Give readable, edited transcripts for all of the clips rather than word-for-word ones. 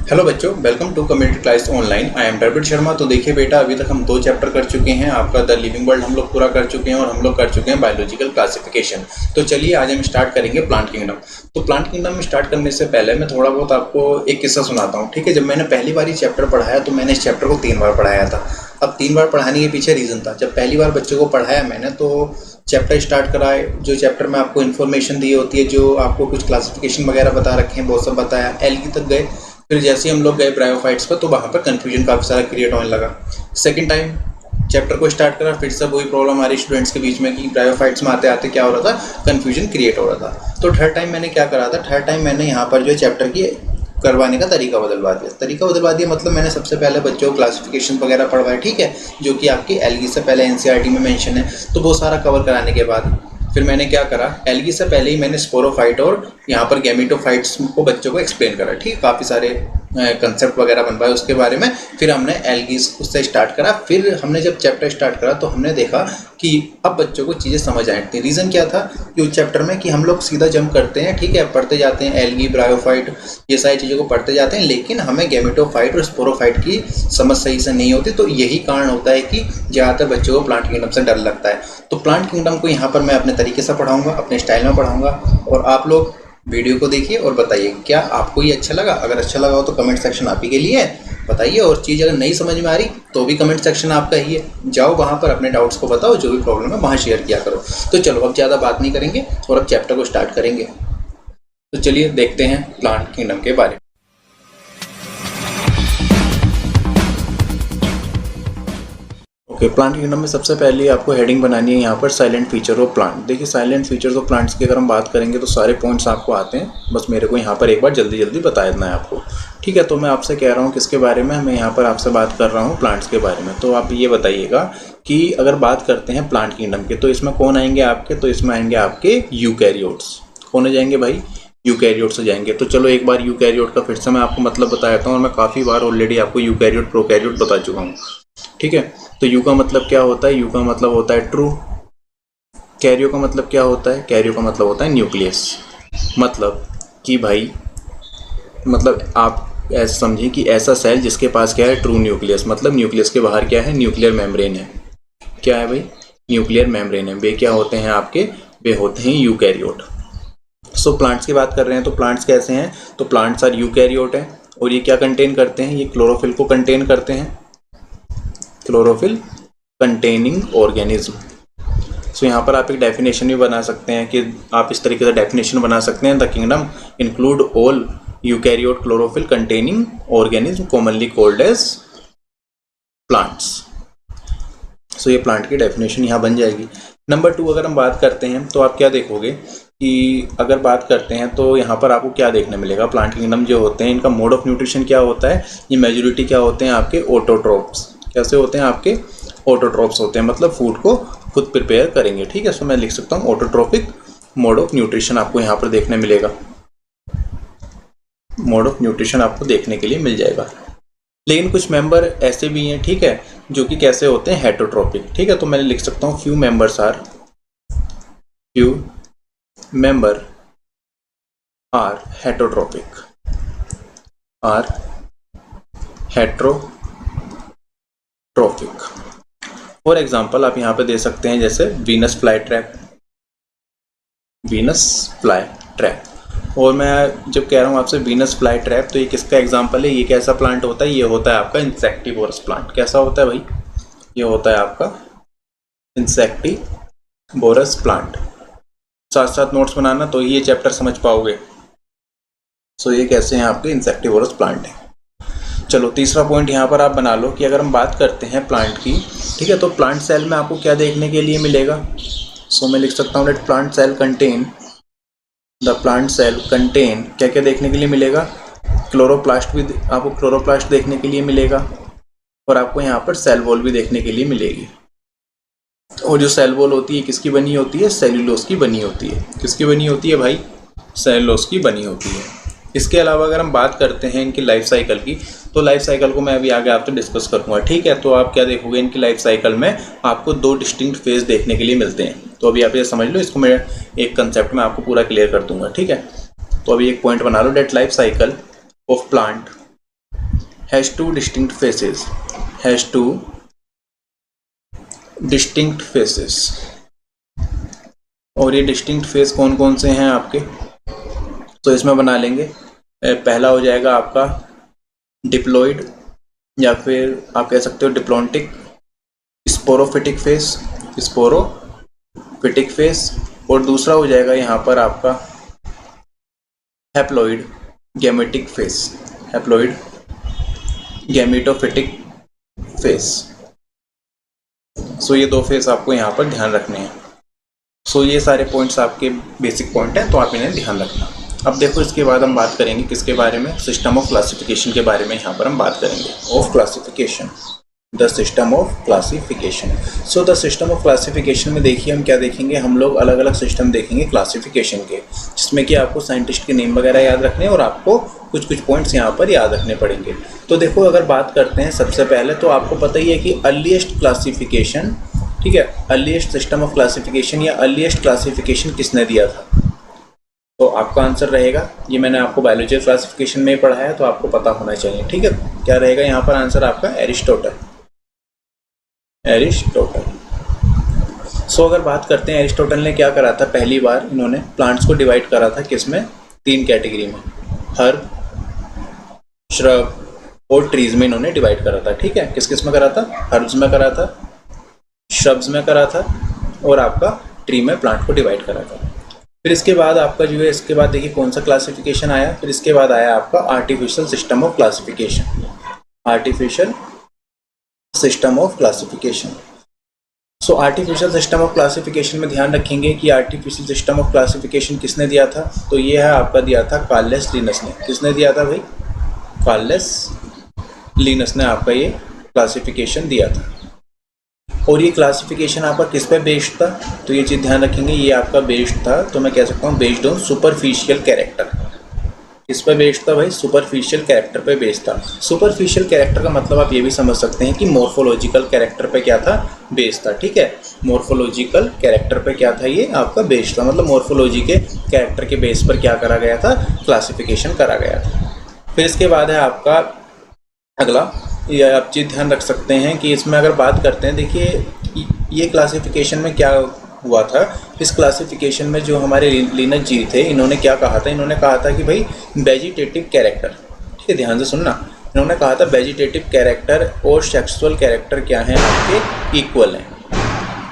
Hello बच्चों, welcome to community class online. I am Dravid Sharma. तो देखिए बेटा, अभी तक हम 2 चैप्टर कर चुके हैं। आपका द लिविंग वर्ल्ड हम लोग पूरा कर चुके हैं और हम लोग कर चुके हैं बायोलॉजिकल क्लासिफिकेशन। तो चलिए आज हम स्टार्ट करेंगे प्लांट किंगडम। तो प्लांट किंगडम में स्टार्ट करने से पहले मैं थोड़ा बहुत आपको एक किस्सा सुनाता हूँ, ठीक है। जब मैंने पहली बार ये चैप्टर पढ़ाया तो मैंने इस चैप्टर को 3 बार पढ़ाया था। अब 3 बार पढ़ाने के पीछे रीज़न था। जब पहली बार बच्चों को पढ़ाया मैंने तो चैप्टर स्टार्ट कराए, जो चैप्टर में आपको इन्फॉर्मेशन दी होती है, जो आपको कुछ क्लासिफिकेशन वगैरह बता रखे हैं, वो सब बताया। एल्गी तक गए। फिर जैसे ही हम लोग गए ब्रायोफाइट्स पर तो वहाँ पर कन्फ्यूजन काफ़ी सारा क्रिएट होने लगा। सेकंड टाइम चैप्टर को स्टार्ट करा, फिर से वही प्रॉब्लम आ रही स्टूडेंट्स के बीच में कि ब्रायोफाइट्स में आते आते क्या हो रहा था, कन्फ्यूजन क्रिएट हो रहा था। तो थर्ड टाइम मैंने क्या करा था, थर्ड टाइम मैंने यहाँ पर जो चैप्टर की करवाने का तरीका बदलवा दिया। मतलब मैंने सबसे पहले बच्चों को क्लासिफिकेशन वगैरह पढ़वाए, ठीक है, जो कि आपकी एल्गी से पहले एनसीईआरटी में मेंशन है। तो वो सारा कवर कराने के बाद फिर मैंने क्या करा, एल्गी से पहले ही मैंने स्पोरोफाइट और यहाँ पर गैमेटोफाइट्स को बच्चों को एक्सप्लेन करा, ठीक। काफ़ी सारे कंसेप्ट वगैरह बनवाए उसके बारे में। फिर हमने एल्गी उससे स्टार्ट करा। फिर हमने जब चैप्टर स्टार्ट करा तो हमने देखा कि अब बच्चों को चीज़ें समझ आई थी। रीज़न क्या था कि उस चैप्टर में कि हम लोग सीधा जंप करते हैं, ठीक है, पढ़ते जाते हैं एल्गी, ब्रायोफाइट, ये सारी चीज़ों को पढ़ते जाते हैं, लेकिन हमें गैमेटोफाइट और स्पोरोफाइट की समझ सही से नहीं होती। तो यही कारण होता है कि ज़्यादातर बच्चों को प्लांट किंगडम से डर लगता है। तो प्लांट किंगडम को यहाँ पर मैं अपने तरीके से पढ़ाऊँगा, अपने स्टाइल में पढ़ाऊँगा, और आप लोग वीडियो को देखिए और बताइए क्या आपको ये अच्छा लगा। अगर अच्छा लगा हो तो कमेंट सेक्शन आप ही के लिए है, बताइए। और चीज़ अगर नहीं समझ में आ रही तो भी कमेंट सेक्शन आपका ही है, जाओ वहाँ पर अपने डाउट्स को बताओ, जो भी प्रॉब्लम है वहाँ शेयर किया करो। तो चलो अब ज़्यादा बात नहीं करेंगे और अब चैप्टर को स्टार्ट करेंगे। तो चलिए देखते हैं प्लांट किंगडम के बारे में। ओके, प्लांट किंगडम में सबसे पहले आपको हेडिंग बनानी है यहाँ पर साइलेंट फीचर ऑफ प्लांट। देखिए साइलेंट फीचर्स ऑफ प्लांट्स की अगर हम बात करेंगे तो सारे पॉइंट्स आपको आते हैं, बस मेरे को यहाँ पर एक बार जल्दी जल्दी बता देना है आपको, ठीक है। तो मैं आपसे कह रहा हूँ किसके बारे में, मैं यहाँ पर आपसे बात कर रहा हूँ प्लांट्स के बारे में। तो आप ये बताइएगा कि अगर बात करते हैं प्लांट किंगडम के तो इसमें कौन आएंगे आपके, तो इसमें आएंगे आपके यूकैरियोट्स। कौन हो जाएंगे भाई, यूकैरियोट्स हो जाएंगे। तो चलो एक बार यूकैरियोट का फिर से मैं आपको मतलब बता देता हूँ, और मैं काफ़ी बार ऑलरेडी आपको यूकैरियोट प्रोकैरियोट बता चुका हूँ, ठीक है। तो यू का मतलब क्या होता है, यू का मतलब होता है ट्रू। कैरियो का मतलब क्या होता है, कैरियो का मतलब होता है न्यूक्लियस। मतलब कि भाई, मतलब आप ऐसा समझिए कि ऐसा सेल जिसके पास क्या है, ट्रू न्यूक्लियस। मतलब न्यूक्लियस के बाहर क्या है, न्यूक्लियर मेम्ब्रेन है। क्या है भाई, न्यूक्लियर मेम्ब्रेन है। वे क्या होते हैं आपके, वे होते हैं यूकैरियोट। सो प्लांट्स की बात कर रहे हैं तो प्लांट्स कैसे हैं, तो प्लांट्स आर यूकैरियोट है। और ये क्या कंटेन करते हैं, ये क्लोरोफिल को कंटेन करते हैं, क्लोरोफिल कंटेनिंग ऑर्गेनिज्म। सो यहाँ पर आप एक डेफिनेशन भी बना सकते हैं कि आप इस तरीके से डेफिनेशन बना सकते हैं, the kingdom include all eukaryote chlorophyll containing organism commonly called as plants. So ये प्लांट की डेफिनेशन यहाँ बन जाएगी। नंबर 2 अगर हम बात करते हैं तो आप क्या देखोगे कि अगर बात करते हैं तो यहाँ पर आपको क्या देखने मिलेगा, प्लांट किंगडम जो होते हैं इनका मोड ऑफ न्यूट्रिशन क्या होता है, ये मेजोरिटी क्या होते हैं आपके ऑटोट्रोप्स। कैसे होते हैं आपके, ऑटोट्रोप्स होते हैं, मतलब फूड को खुद प्रिपेयर करेंगे, ठीक है। सो मैं लिख सकता हूँ ऑटोट्रोपिक मोड ऑफ न्यूट्रिशन आपको यहाँ पर देखने मिलेगा, मोड ऑफ न्यूट्रिशन आपको देखने के लिए मिल जाएगा। लेकिन कुछ मेंबर ऐसे भी हैं, ठीक है, जो कि कैसे होते हैं, हेटरोट्रोपिक, ठीक है। तो मैं लिख सकता हूँ few member are heterotrophic, are heterotrophic. For example आप यहाँ पे दे सकते हैं जैसे वीनस फ्लाई ट्रैप। और मैं जब कह रहा हूँ आपसे वीनस फ्लाई ट्रैप, तो ये किसका एग्जाम्पल है, ये कैसा प्लांट होता है, ये होता है आपका इंसेक्टिवोरस प्लांट। कैसा होता है भाई, ये होता है आपका इंसेक्टिवोरस प्लांट। साथ साथ नोट्स बनाना तो ये चैप्टर समझ पाओगे। सो ये कैसे हैं आपके इंसेक्टिवोरस प्लांट है। चलो तीसरा पॉइंट यहाँ पर आप बना लो कि अगर हम बात करते हैं प्लांट की, ठीक है, तो प्लांट सेल में आपको क्या देखने के लिए मिलेगा। सो मैं लिख सकता हूँ let plant cell contain, the plant cell contain, क्या क्या देखने के लिए मिलेगा, क्लोरोप्लास्ट भी आपको क्लोरोप्लास्ट देखने के लिए मिलेगा, और आपको यहाँ पर सेल वॉल भी देखने के लिए मिलेगी। और जो सेल वॉल होती है किसकी बनी होती है, सेल्यूलोज की बनी होती है। किसकी बनी होती है भाई, सेल्यूलोज की बनी होती है। इसके अलावा अगर हम बात करते हैं इनकी लाइफ साइकिल की, तो लाइफ साइकिल को मैं अभी आगे आपसे डिस्कस करूँगा, ठीक है। तो आप क्या देखोगे, इनकी लाइफ साइकिल में आपको 2 डिस्टिंक्ट फेज देखने के लिए मिलते हैं। तो अभी आप ये समझ लो, इसको मैं एक कंसेप्ट में आपको पूरा क्लियर कर दूंगा, ठीक है। तो अभी एक पॉइंट बना लो, that life cycle of plant has two distinct phases, has two distinct phases. और ये डिस्टिंक्ट फेस कौन कौन से हैं आपके, तो इसमें बना लेंगे। पहला हो जाएगा आपका डिप्लॉइड, या फिर आप कह सकते हो diplontic, sporophytic phase, sporophytic phase. और दूसरा हो जाएगा यहाँ पर आपका haploid gametic phase, haploid gametophytic phase. So ये दो फेस आपको यहाँ पर ध्यान रखने हैं। सो ये सारे पॉइंट्स आपके बेसिक पॉइंट हैं, तो आप इन्हें ध्यान रखना। अब देखो इसके बाद हम बात करेंगे किसके बारे में, सिस्टम ऑफ क्लासिफिकेशन के बारे में यहाँ पर हम बात करेंगे। Of classification, the system of classification. So the system of classification में देखिए हम क्या देखेंगे, हम लोग अलग अलग सिस्टम देखेंगे क्लासिफिकेशन के, जिसमें कि आपको साइंटिस्ट के नेम वगैरह याद रखने और आपको कुछ कुछ पॉइंट्स यहाँ पर याद रखने पड़ेंगे। तो देखो अगर बात करते हैं सबसे पहले, तो आपको पता ही है कि अर्लीस्ट क्लासिफिकेशन, ठीक है, अर्लीस्ट सिस्टम ऑफ क्लासिफिकेशन या अर्लीस्ट क्लासिफिकेशन किसने दिया था, तो आपका आंसर रहेगा, ये मैंने आपको बायोलॉजिकल क्लासिफिकेशन में पढ़ा है तो आपको पता होना चाहिए, ठीक है। क्या रहेगा यहाँ पर आंसर आपका, एरिस्टोटल, एरिस्टोटल। सो अगर बात करते हैं एरिस्टोटल ने क्या करा था, पहली बार इन्होंने प्लांट्स को डिवाइड करा था किसमें, 3 कैटेगरी में, हर्ब, श्रब और ट्रीज में इन्होंने डिवाइड करा था, ठीक है। किस किस में करा था, हर्ब्स में करा था, श्रब्स में करा था और आपका ट्री में प्लांट को डिवाइड करा था। फिर इसके बाद आपका जो है, इसके बाद देखिए कौन सा क्लासिफिकेशन आया, फिर इसके बाद आया आपका artificial system of classification, artificial system of classification. So artificial system of classification में ध्यान रखेंगे कि आर्टिफिशियल सिस्टम ऑफ क्लासिफिकेशन किसने दिया था, तो ये है आपका दिया था कार्लस लिनस ने। किसने दिया था भाई, कार्लस लिनस ने आपका ये क्लासिफिकेशन दिया था। और ये क्लासिफिकेशन आपका किस पे बेस्ड था, तो ये चीज़ ध्यान रखेंगे, ये आपका बेस्ड था, तो मैं कह सकता हूँ बेस्ड ऑन सुपरफिशियल कैरेक्टर। किस पे बेस्ड था भाई, सुपरफिशियल कैरेक्टर पे बेस्ड था। सुपरफिशियल कैरेक्टर का मतलब आप ये भी समझ सकते हैं कि मॉर्फोलॉजिकल कैरेक्टर पे क्या था, बेस्ड था, ठीक है। मॉर्फोलॉजिकल कैरेक्टर पे क्या था, ये आपका बेस्ड था, मतलब मॉर्फोलॉजी के कैरेक्टर के बेस पर क्या करा गया था, क्लासिफिकेशन करा गया था। फिर इसके बाद है आपका अगला, ये आप चीज़ ध्यान रख सकते हैं कि इसमें अगर बात करते हैं, देखिए ये क्लासिफिकेशन में क्या हुआ था, इस क्लासिफिकेशन में जो हमारे लिनस जी थे, इन्होंने क्या कहा था, इन्होंने कहा था कि भाई वेजिटेटिव कैरेक्टर, ठीक है, ध्यान से सुनना, इन्होंने कहा था वेजिटेटिव कैरेक्टर और सेक्सुअल कैरेक्टर क्या हैं आपके, इक्वल हैं,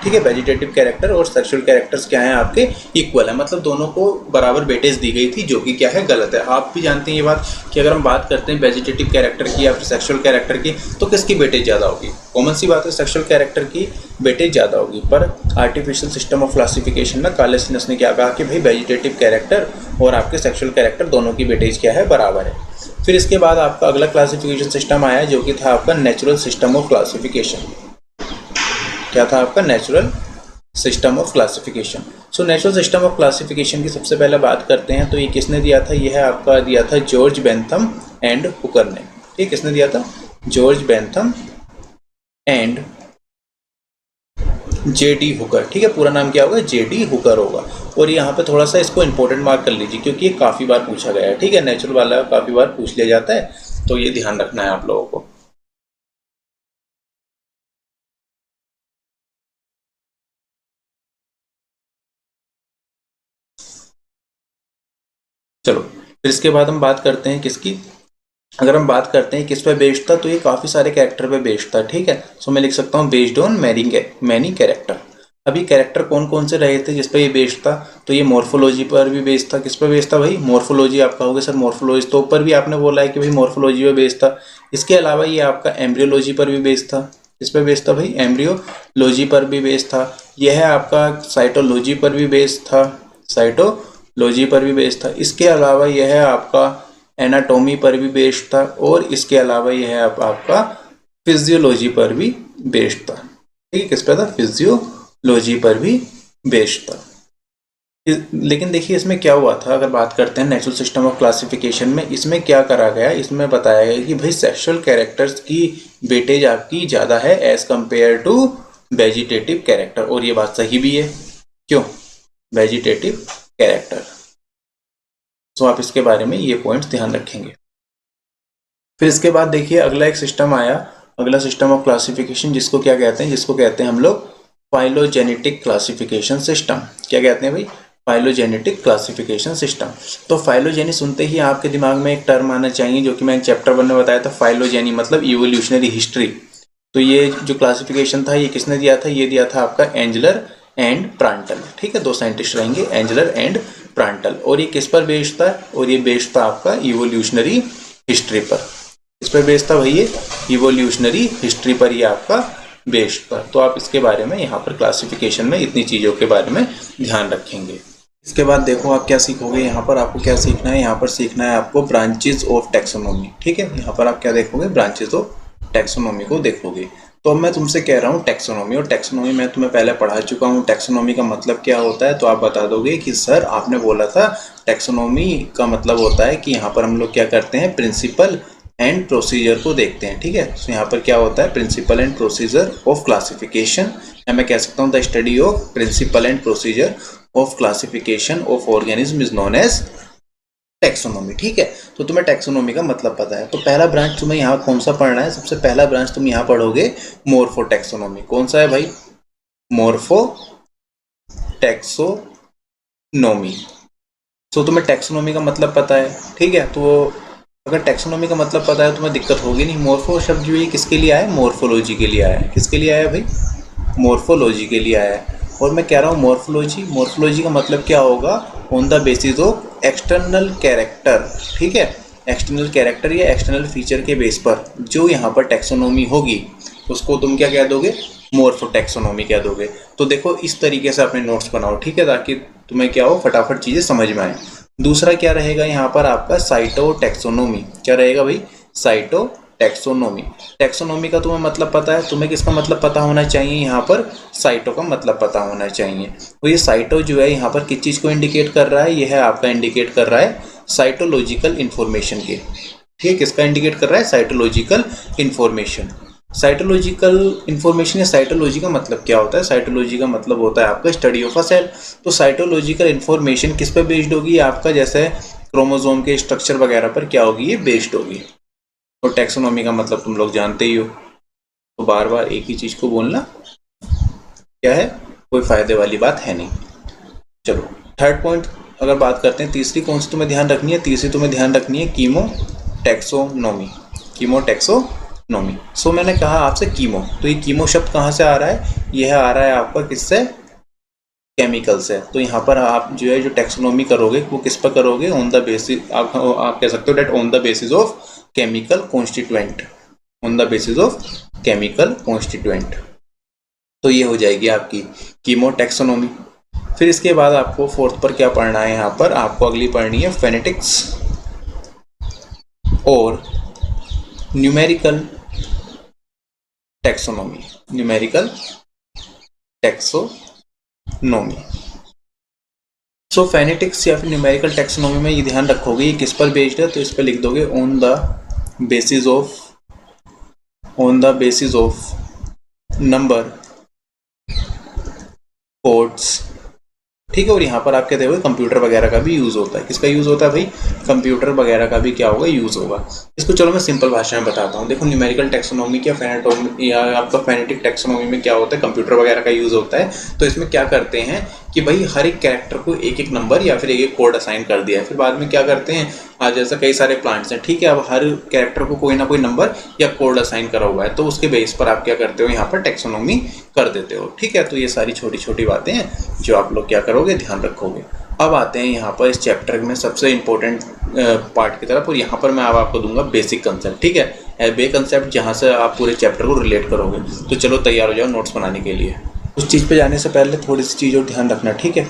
ठीक है। वेजिटेटिव कैरेक्टर और सेक्सुअल कैरेक्टर्स क्या हैं आपके, इक्वल है, मतलब दोनों को बराबर वेटेज दी गई थी, जो कि क्या है, गलत है। आप भी जानते हैं ये बात कि अगर हम बात करते हैं वेजिटेटिव कैरेक्टर की या फिर सेक्सुअल कैरेक्टर की, तो किसकी वेटेज ज़्यादा होगी, कॉमन सी बात है, सेक्सुअल कैरेक्टर की वेटेज ज़्यादा होगी। पर आर्टिफिशियल सिस्टम ऑफ क्लासिफिकेशन में कार्लस लिनस ने क्या कहा कि भाई वेजिटेटिव कैरेक्टर और आपके सेक्सुअल कैरेक्टर दोनों की वेटेज क्या है, बराबर है। फिर इसके बाद आपका अगला क्लासिफिकेशन सिस्टम आया, जो कि था आपका नेचुरल सिस्टम ऑफ क्लासिफिकेशन। क्या था आपका, natural system of classification. So natural system of classification की सबसे पहले बात करते हैं, तो ये किसने दिया था, ये है आपका दिया था जॉर्ज बेंथम एंड हुकर ने, ठीक, किसने दिया था, George Bentham and J.D. Hooker, ठीक है, पूरा नाम क्या होगा, J.D. हुकर होगा। और यहाँ पे थोड़ा सा इसको इंपॉर्टेंट मार्क कर लीजिए, क्योंकि ये काफ़ी बार पूछा गया है, ठीक है, नेचुरल वाला काफ़ी बार पूछ लिया जाता है, तो ये ध्यान रखना है आप लोगों को। चलो फिर इसके बाद हम बात करते हैं किसकी, अगर हम बात करते हैं किस पे बेस्ड था, तो ये काफ़ी सारे कैरेक्टर पे बेस्ड था, ठीक है। सो मैं लिख सकता हूँ बेस्ड ऑन मैनी कैरेक्टर। अभी कैरेक्टर कौन कौन से रहे थे जिस पे ये बेस्ड था, तो ये मॉर्फोलॉजी पर भी बेस्ड था। किस पे बेस्ड था भाई, मॉर्फोलॉजी। आप कहोगे सर मॉर्फोलॉजी तो ऊपर भी आपने बोला है कि भाई मॉर्फोलॉजी पे बेस्ड था। इसके अलावा ये आपका एम्ब्रियोलॉजी पर भी बेस्ड था। किस पे बेस्ड था भाई, एम्ब्रियोलॉजी पर भी बेस्ड था। यह है आपका साइटोलॉजी पर भी बेस्ड था, साइटोलॉजी पर भी बेस्ड था। इसके अलावा यह है आपका एनाटॉमी पर भी बेस्ड था, और इसके अलावा यह है आपका फिजियोलॉजी पर भी बेस्ड था, ठीक है। किस पे था, फिजियोलॉजी पर भी बेस्ड था। लेकिन देखिए इसमें क्या हुआ था, अगर बात करते हैं नेचुरल सिस्टम ऑफ क्लासिफिकेशन में, इसमें क्या करा गया, इसमें बताया गया कि भाई सेक्सुअल कैरेक्टर्स की वेटेज आपकी ज़्यादा है as compare to vegetative character. और ये बात सही भी है, क्यों, वेजिटेटिव कैरेक्टर। तो आप इसके बारे में ये पॉइंट्स ध्यान रखेंगे। फिर इसके बाद देखिए अगला एक सिस्टम आया, अगला सिस्टम ऑफ क्लासिफिकेशन, जिसको क्या कहते हैं, जिसको कहते हैं हम लोग फाइलोजेनेटिक क्लासिफिकेशन सिस्टम। क्या कहते हैं भाई? Phylogenetic classification system. तो फाइलोजेनी सुनते ही आपके दिमाग में एक टर्म आना चाहिए जो कि मैं चैप्टर 1 में बताया था। फाइलोजेनी मतलब इवोल्यूशनरी हिस्ट्री। तो ये जो क्लासिफिकेशन था ये किसने दिया था? ये दिया था आपका एंजलर एंड प्रांटल। ठीक है, दो साइंटिस्ट रहेंगे, एंजलर एंड प्रांटल। और ये किस पर बेस्ड था? और ये बेस्ड था आपका इवोल्यूशनरी हिस्ट्री पर। इस पर बेस्ड था भाई, ये इवोल्यूशनरी हिस्ट्री पर ये आपका बेस्ड पर। तो आप इसके बारे में यहाँ पर क्लासिफिकेशन में इतनी चीज़ों के बारे में ध्यान रखेंगे। इसके बाद देखो आप क्या सीखोगे, यहाँ पर आपको क्या सीखना है, यहाँ पर सीखना है आपको ब्रांचेज ऑफ टैक्सोनॉमी। ठीक है, यहाँ पर आप क्या देखोगे? ब्रांचेज ऑफ टैक्सोनॉमी को देखोगे। तो अब मैं तुमसे कह रहा हूँ टैक्सोनॉमी, और टैक्सोनॉमी मैं तुम्हें पहले पढ़ा चुका हूँ। टैक्सोनॉमी का मतलब क्या होता है? तो आप बता दोगे कि सर आपने बोला था टैक्सोनॉमी का मतलब होता है कि यहाँ पर हम लोग क्या करते हैं, प्रिंसिपल एंड प्रोसीजर को देखते हैं। ठीक है, तो यहाँ पर क्या होता है, principle and procedure of classification, या मैं कह सकता हूँ the study of principle and procedure of classification of organism is known as taxonomy. ठीक है, तो तुम्हें टैक्सोनॉमी का मतलब पता है। तो पहला ब्रांच तुम्हें यहाँ कौन सा पढ़ना है? सबसे पहला ब्रांच तुम यहाँ पढ़ोगे मोर्फो टैक्सोनॉमी। कौन सा है भाई? मोर्फो टैक्सोनॉमी। तो तुम्हें टैक्सोनॉमी का मतलब पता है। ठीक है, तो अगर टैक्सोनॉमी का मतलब पता है तो तुम्हें दिक्कत होगी नहीं। मोर्फो शब्द जो ये किसके लिए आया है? मोर्फोलॉजी के लिए आया है। किसके लिए आया है भाई? मोर्फोलॉजी के लिए आया है। और मैं कह रहा हूँ मोर्फोलॉजी, मोर्फोलॉजी का मतलब क्या होगा? On the basis of external character. ठीक है, एक्सटर्नल कैरेक्टर या एक्सटर्नल फीचर के बेस पर जो यहाँ पर टैक्सोनॉमी होगी उसको तुम क्या कह दोगे? मोर्फो टैक्सोनॉमी कह दोगे। तो देखो इस तरीके से अपने नोट्स बनाओ। ठीक है, ताकि तुम्हें क्या हो, फटाफट चीज़ें समझ में आए। दूसरा क्या रहेगा यहाँ पर आपका? Cytotaxonomy. क्या रहेगा भाई? Cyto taxonomy. टैक्सोनॉमी का तुम्हें मतलब पता है, तुम्हें किसका मतलब पता होना चाहिए? यहाँ पर साइटो का मतलब पता होना चाहिए। तो ये साइटो जो है यहाँ पर किस चीज़ को इंडिकेट कर रहा है? यह है आपका इंडिकेट कर रहा है साइटोलॉजिकल इन्फॉर्मेशन के। ठीक है, किसका इंडिकेट कर रहा है? Cytological information. साइटोलॉजिकल इन्फॉर्मेशन या साइटोलॉजी का मतलब क्या होता है? साइटोलॉजी का मतलब होता है आपका स्टडी ऑफ अ सेल। तो साइटोलॉजिकल इन्फॉर्मेशन किस पर बेस्ड होगी? आपका जैसे क्रोमोसोम के स्ट्रक्चर वगैरह पर क्या होगी? ये बेस्ड होगी। और टैक्सोनॉमी का मतलब तुम लोग जानते ही हो, तो बार बार एक ही चीज को बोलना क्या है, कोई फायदे वाली बात है नहीं। चलो थर्ड पॉइंट अगर बात करते हैं, तीसरी कौन सी तुम्हें ध्यान रखनी है? तीसरी तुम्हें ध्यान रखनी है chemotaxonomy. Chemotaxonomy. So मैंने कहा आपसे कीमो, तो ये कीमो शब्द कहाँ से आ रहा है? यह आ रहा है आपका किससे? केमिकल से। तो यहाँ पर आप जो है जो टैक्सोनॉमी करोगे वो किस पर करोगे? ऑन द बेसिस, आप कह सकते हो that on the basis of chemical constituent. On the basis of chemical constituent. तो ये हो जाएगी आपकी कीमो टैक्सोनॉमी। फिर इसके बाद आपको फोर्थ पर क्या पढ़ना है? यहाँ पर आपको अगली पढ़नी है फेनेटिक्स और numerical taxonomy. Numerical taxonomy. So phenetics या फिर न्यूमेरिकल टैक्सोनॉमी में ये ध्यान रखोगे ये किस पर बेस्ड है? तो इस पर लिख दोगे on the basis of number codes. ठीक है, और यहाँ पर आप क्या देखोगे कंप्यूटर वगैरह का भी यूज़ होता है। किसका यूज़ होता है भाई? कंप्यूटर वगैरह का भी क्या होगा? यूज़ होगा। इसको चलो मैं सिंपल भाषा में बताता हूँ। देखो न्यूमेरिकल टैक्सोनॉमी क्या फेनेटोमी या आपका फेनेटिक टैक्सोनॉमी में क्या होता है? कंप्यूटर वगैरह का यूज़ होता है। तो इसमें क्या करते हैं कि भाई हर एक कैरेक्टर को एक एक नंबर या फिर एक एक कोड असाइन कर दिया है। फिर बाद में क्या करते हैं, आज जैसा कई सारे प्लांट्स हैं, ठीक है, अब हर कैरेक्टर को कोई ना कोई नंबर या कोड असाइन करा हुआ है, तो उसके बेस पर आप क्या करते हो? यहाँ पर टैक्सोनॉमी कर देते हो। ठीक है, तो ये सारी छोटी छोटी बातें हैं जो आप लोग क्या करोगे? ध्यान रखोगे। अब आते हैं यहाँ पर इस चैप्टर में सबसे इंपॉर्टेंट पार्ट की तरफ, और यहाँ पर मैं अब आपको दूंगा बेसिक कंसेप्ट। ठीक है, बे कंसेप्ट जहाँ से आप पूरे चैप्टर को रिलेट करोगे। तो चलो तैयार हो जाओ नोट्स बनाने के लिए। उस चीज़ पे जाने से पहले थोड़ी सी चीज़ और ध्यान रखना। ठीक है,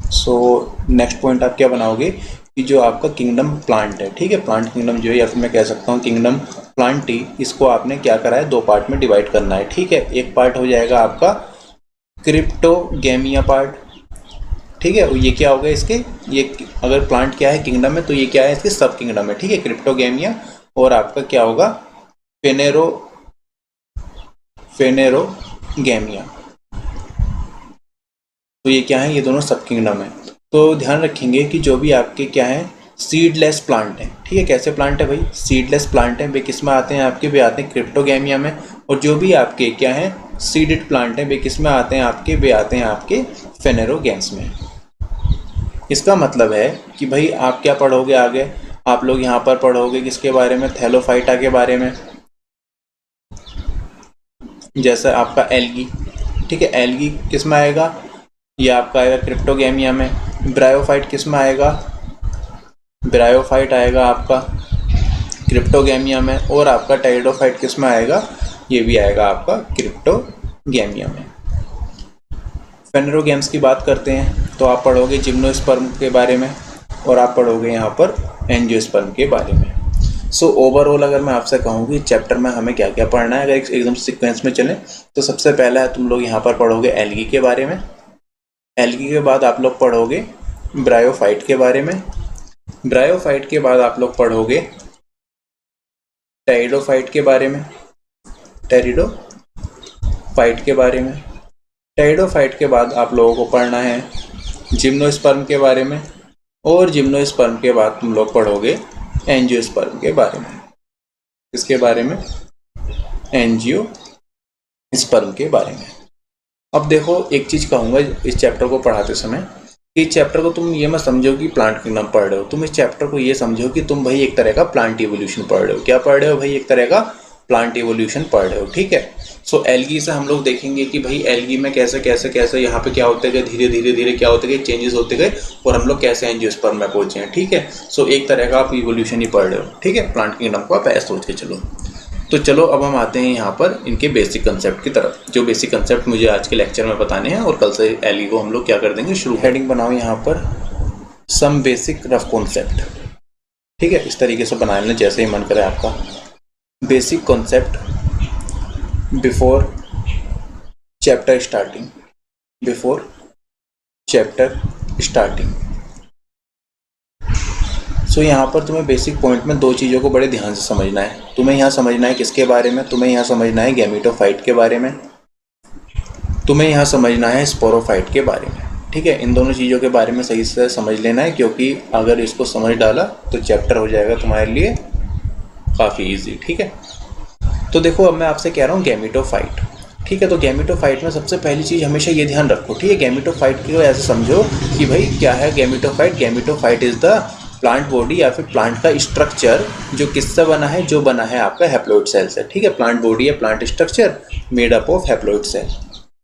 सो नेक्स्ट पॉइंट आप क्या बनाओगे कि जो आपका किंगडम प्लांट है, ठीक है, प्लांट किंगडम जो है या फिर मैं कह सकता हूँ किंगडम प्लांटी, इसको आपने क्या करा है? दो पार्ट में डिवाइड करना है। ठीक है, एक पार्ट हो जाएगा आपका क्रिप्टोगेमिया पार्ट। ठीक है, ये क्या होगा इसके? ये अगर प्लांट क्या है किंगडम में, तो ये क्या है? इसके सब किंगडम है। ठीक है, क्रिप्टोगेमिया। और आपका क्या होगा? फेनेरोगेमिया। तो ये क्या है? ये दोनों सब किंगडम है। तो ध्यान रखेंगे कि जो भी आपके क्या है सीडलेस प्लांट हैं। ठीक है, कैसे प्लांट है भाई? सीडलेस प्लांट हैं। वे किस में आते हैं आपके? वे आते हैं क्रिप्टोगैमिया में। और जो भी आपके क्या हैं सीडेड प्लांट हैं, वे किस में आते हैं आपके? वे आते हैं आपके फेनेरोगैम्स में। इसका मतलब है कि भाई आप क्या पढ़ोगे आगे? आप लोग यहाँ पर पढ़ोगे किसके बारे में? थैलोफाइटा के बारे में। जैसा आपका एल्गी, ठीक है, एल्गी किस में आएगा? ये आपका आएगा क्रिप्टोगैमिया में। ब्रायोफाइट किस में आएगा? ब्रायोफाइट आएगा आपका क्रिप्टोगैमिया में। और आपका टाइडोफाइट किस में आएगा? ये भी आएगा आपका क्रिप्टोगैमिया में। फेनेरोगैम्स की बात करते हैं तो आप पढ़ोगे जिम्नोस्पर्म के बारे में और आप पढ़ोगे यहाँ पर एंजियोस्पर्म के बारे में। सो ओवरऑल अगर मैं आपसे कहूँ कि चैप्टर में हमें क्या क्या पढ़ना है, अगर एकदम सीक्वेंस में चलें तो सबसे पहला तुम लोग यहाँ पर पढ़ोगे एल्गी के बारे में। एल्गी के बाद आप लोग पढ़ोगे ब्रायोफाइट के बारे में। ब्रायोफाइट के बाद आप लोग पढ़ोगे टेरिडोफाइट के बारे में। टेरिडोफाइट के बारे में। टेरिडोफाइट के बाद आप लोगों को पढ़ना है जिम्नोस्पर्म के बारे में। और जिम्नोस्पर्म के बाद तुम लोग पढ़ोगे एंजियोस्पर्म के बारे में। इसके बारे में एंजियोस्पर्म के बारे में। अब देखो एक चीज़ कहूँगा इस चैप्टर को पढ़ाते समय, इस चैप्टर को तुम ये मत समझो कि प्लांट किंगडम पढ़ रहे हो, तुम इस चैप्टर को ये समझो कि तुम भाई एक तरह का प्लांट इवोल्यूशन पढ़ रहे हो। क्या पढ़ रहे हो भाई? एक तरह का प्लांट इवोल्यूशन पढ़ रहे हो। ठीक है, सो एल्गी से हम लोग देखेंगे कि भाई एल्गी में कैसे कैसे कैसे यहाँ पे क्या होते गए, धीरे धीरे धीरे क्या होते गए, चेंजेस होते गए और हम लोग कैसे एंजियोस्पर्म में पहुंचे हैं। ठीक है, सो एक तरह का आप इवोल्यूशन ही पढ़ रहे हो। ठीक है, प्लांट किंगडम को आप ऐसे सोच के चलो। तो चलो अब हम आते हैं यहाँ पर इनके बेसिक कंसेप्ट की तरफ, जो बेसिक कंसेप्ट मुझे आज के लेक्चर में बताने हैं और कल से एल्गी को हम लोग क्या कर देंगे शुरू। हेडिंग बनाओ यहाँ पर सम बेसिक रफ कॉन्सेप्ट। ठीक है, इस तरीके से बना लेना जैसे ही मन करे आपका। Basic concept before chapter starting. Before chapter starting. So यहाँ पर तुम्हें बेसिक पॉइंट में दो चीज़ों को बड़े ध्यान से समझना है। तुम्हें यहाँ समझना है किसके बारे में? तुम्हें यहाँ समझना है गैमेटोफाइट के बारे में। तुम्हें यहाँ समझना है स्पोरोफाइट के बारे में। ठीक है, इन दोनों चीज़ों के बारे में सही से समझ लेना है, क्योंकि अगर इसको समझ डाला तो चैप्टर हो जाएगा तुम्हारे लिए काफ़ी ईजी। ठीक है, तो देखो अब मैं आपसे कह रहा हूँ गैमेटोफाइट। ठीक है, तो गैमेटोफाइट में सबसे पहली चीज़ हमेशा ये ध्यान रखो। ठीक है, गैमेटोफाइट को ऐसे समझो कि भाई क्या है gametophyte? Gametophyte is the plant body या फिर प्लांट का स्ट्रक्चर जो किससे बना है? जो बना है आपका हैप्लॉइड सेल से। ठीक है, प्लांट बॉडी या plant structure made up of haploid cell.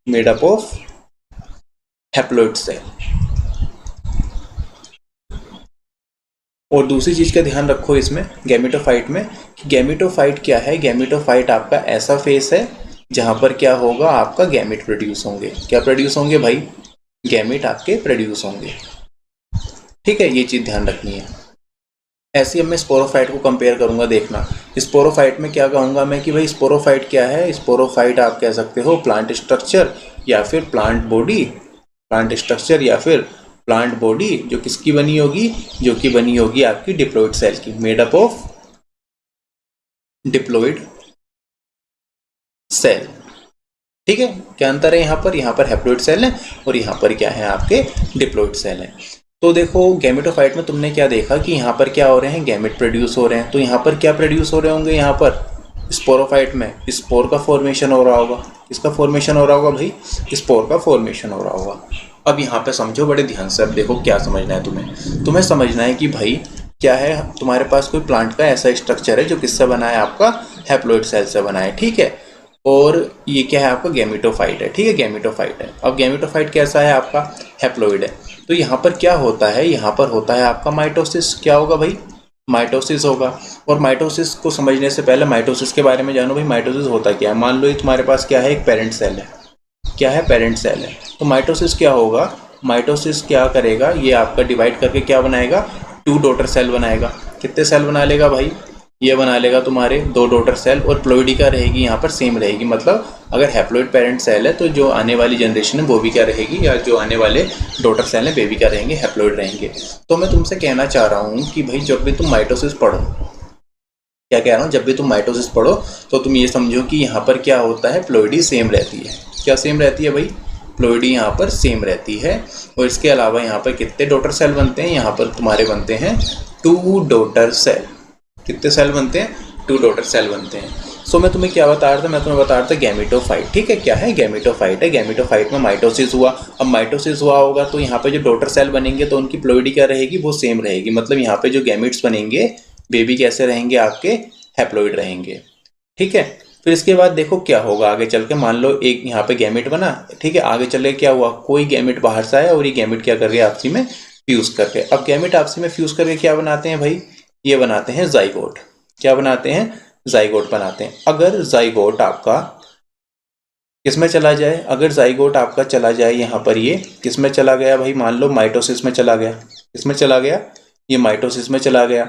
Made up of haploid cell. और दूसरी चीज़ का ध्यान रखो इसमें गैमेटोफाइट में कि गैमेटोफाइट क्या है? गैमेटोफाइट आपका ऐसा फेस है जहाँ पर क्या होगा? आपका गैमेट प्रोड्यूस होंगे। क्या प्रोड्यूस होंगे भाई? गैमेट आपके प्रोड्यूस होंगे। ठीक है, ये चीज़ ध्यान रखनी है। ऐसे ही अब मैं स्पोरोफाइट को कंपेयर करूंगा। देखना स्पोरोफाइट में क्या कहूँगा मैं कि भाई स्पोरोफाइट क्या है? स्पोरोफाइट आप कह सकते हो प्लांट स्ट्रक्चर या फिर प्लांट बॉडी। प्लांट स्ट्रक्चर या फिर प्लांट बॉडी जो किसकी बनी होगी? जो कि बनी होगी आपकी डिप्लॉइड सेल की। Made up of diploid cell. ठीक है, क्या अंतर है यहाँ पर? यहाँ पर हैप्लॉइड सेल है और यहाँ पर क्या है? आपके डिप्लॉइड सेल है। तो देखो गैमेटोफाइट में तुमने क्या देखा कि यहाँ पर क्या हो रहे हैं? गैमेट प्रोड्यूस हो रहे हैं। तो यहाँ पर क्या प्रोड्यूस हो रहे होंगे? यहाँ पर स्पोरोफाइट में स्पोर का फॉर्मेशन हो रहा होगा। किसका फॉर्मेशन हो रहा होगा भाई? स्पोर का फॉर्मेशन हो रहा होगा। अब यहाँ पे समझो बड़े ध्यान से। अब देखो क्या समझना है तुम्हें समझना है कि भाई क्या है? तुम्हारे पास कोई प्लांट का ऐसा स्ट्रक्चर है जो किससे बना है? आपका हैप्लॉइड सेल से बना है। ठीक है, और ये क्या है? आपका गैमेटोफाइट है। ठीक है, गैमेटोफाइट है। अब गैमेटोफाइट कैसा है? आपका हैप्लॉइड है। तो यहाँ पर क्या होता है? यहाँ पर होता है आपका माइटोसिस। क्या होगा भाई? माइटोसिस होगा। और माइटोसिस को समझने से पहले माइटोसिस के बारे में जानो भाई। माइटोसिस होता क्या है? मान लो ये तुम्हारे पास क्या है? एक पेरेंट सेल है। क्या है? पेरेंट सेल है। तो माइटोसिस क्या होगा? माइटोसिस क्या करेगा? ये आपका डिवाइड करके क्या बनाएगा? 2 डॉटर सेल बनाएगा। कितने सेल बना लेगा भाई? ये बना लेगा तुम्हारे 2 डॉटर सेल। और प्लॉइडी का रहेगी यहाँ पर सेम रहेगी। मतलब अगर हैप्लॉइड पेरेंट सेल है तो जो आने वाली जनरेशन है वो भी क्या रहेगी? या जो आने वाले डॉटर सेल है वे भी क्या रहेंगे? हैप्लॉइड रहेंगे। तो मैं तुमसे कहना चाह रहा हूँ कि भाई जब भी तुम माइटोसिस पढ़ो, क्या कह रहा हूँ? जब भी तुम माइटोसिस पढ़ो तो तुम ये समझो कि यहाँ पर क्या होता है? प्लॉइडी सेम रहती है। क्या सेम रहती है भाई? प्लॉइडी यहाँ पर सेम रहती है। और इसके अलावा यहाँ पर कितने डॉटर सेल बनते हैं? यहाँ पर तुम्हारे बनते हैं टू डॉटर सेल। कितने सेल बनते हैं? 2 डॉटर सेल बनते हैं। सो मैं तुम्हें क्या बता रहा था? मैं तुम्हें बता रहा था गैमेटोफाइट। ठीक है, क्या है? गैमेटोफाइट है। गैमेटोफाइट में माइटोसिस हुआ। अब माइटोसिस हुआ होगा तो यहाँ पे जो डॉटर सेल बनेंगे तो उनकी प्लॉइडी क्या रहेगी? वो सेम रहेगी। मतलब यहाँ पे जो गैमेट्स बनेंगे बेबी कैसे रहेंगे? आपके हैप्लॉइड रहेंगे। ठीक है, फिर इसके बाद देखो क्या होगा आगे चल के। मान लो एक यहाँ पे गैमेट बना, ठीक है, आगे चल के क्या हुआ? कोई गैमेट बाहर से आया और ये गैमेट क्या कर गया? आपसी में फ्यूज करके। अब गैमेट आपसी में फ्यूज करके क्या बनाते हैं भाई? ये बनाते हैं जाइगोट। क्या बनाते हैं? जाइगोट बनाते हैं। अगर जाइगोट आपका किसमें चला जाए? अगर जाइगोट आपका चला जाए यहाँ पर, ये किसमें चला गया भाई? मान लो माइटोसिस में चला गया। किसमें चला गया? ये माइटोसिस में चला गया।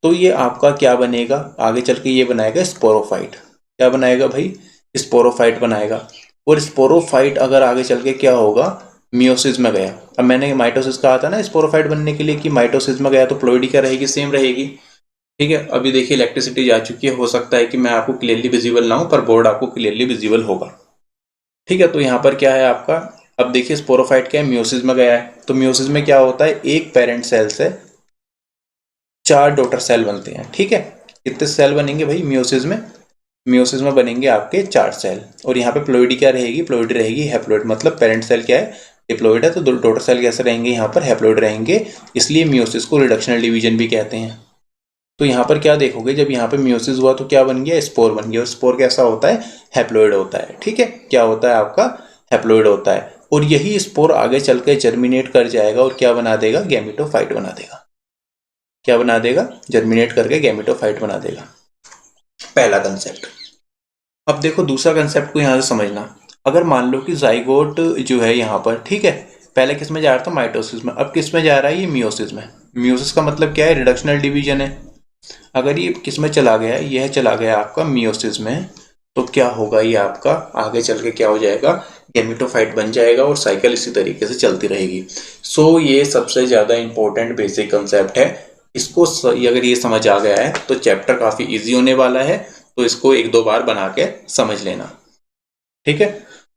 तो ये आपका क्या बनेगा आगे चल के? ये बनाएगा स्पोरोफाइट। क्या बनाएगा भाई? स्पोरोफाइट बनाएगा। और स्पोरोफाइट अगर आगे चल के क्या होगा? मियोसिस में गया। अब मैंने माइटोसिस कहा था ना स्पोरोफाइट बनने के लिए कि माइटोसिस में गया तो प्लॉइडी क्या रहेगी? सेम रहेगी। ठीक है, अभी देखिए इलेक्ट्रिसिटी जा चुकी है। हो सकता है कि मैं आपको क्लियरली विजिबल ना हो पर बोर्ड आपको क्लियरली विजिबल होगा। ठीक है, तो यहाँ पर क्या है आपका? अब देखिए स्पोरोफाइट क्या है? मियोसिस में गया है। तो मियोसिस में क्या होता है? एक पेरेंट सेल से 4 डॉटर सेल बनते हैं। ठीक है, कितने सेल बनेंगे भाई मियोसिस में? मियोसिस में बनेंगे आपके 4 सेल। और यहाँ पे प्लॉइडी क्या रहेगी? प्लॉइडी रहेगी हैप्लॉइड। मतलब पेरेंट सेल क्या है? डिप्लॉइड है। तो डॉटर सेल कैसे रहेंगे? यहाँ पर हैप्लॉइड रहेंगे। इसलिए मियोसिस को रिडक्शनल डिवीजन भी कहते हैं। तो यहाँ पर क्या देखोगे? जब यहाँ पे मियोसिस हुआ तो क्या बन गया? स्पोर बन गया। और स्पोर कैसा होता है? हैप्लॉइड होता है। ठीक है, क्या होता है आपका? हैप्लॉइड होता है। और यही स्पोर आगे चल के जर्मिनेट कर जाएगा और क्या बना देगा? गैमेटोफाइट बना देगा। क्या बना देगा? जर्मिनेट करके गैमेटोफाइट बना देगा। पहला कंसेप्ट। अब देखो दूसरा कंसेप्ट को यहाँ से समझना। अगर मान लो कि जाइगोट जो है यहाँ पर, ठीक है, पहले किस में जा रहा था? माइटोसिस में। अब किस में जा रहा है? ये मियोसिस में। मियोसिस का मतलब क्या है? रिडक्शनल डिवीजन है। अगर ये किस में चला गया? यह चला गया आपका मियोसिस में। तो क्या होगा? ये आपका आगे चल के क्या हो जाएगा? गैमेटोफाइट बन जाएगा और साइकिल इसी तरीके से चलती रहेगी। सो ये सबसे ज़्यादा इंपॉर्टेंट बेसिक कंसेप्ट है। इसको अगर ये समझ आ गया है तो चैप्टर काफ़ी इजी होने वाला है। तो इसको 1-2 बार बना के समझ लेना। ठीक है,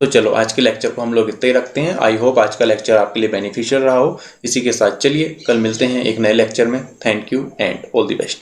तो चलो आज के लेक्चर को हम लोग इतना ही रखते हैं। आई होप आज का लेक्चर आपके लिए बेनिफिशियल रहा हो। इसी के साथ चलिए कल मिलते हैं एक नए लेक्चर में। Thank you and all the best.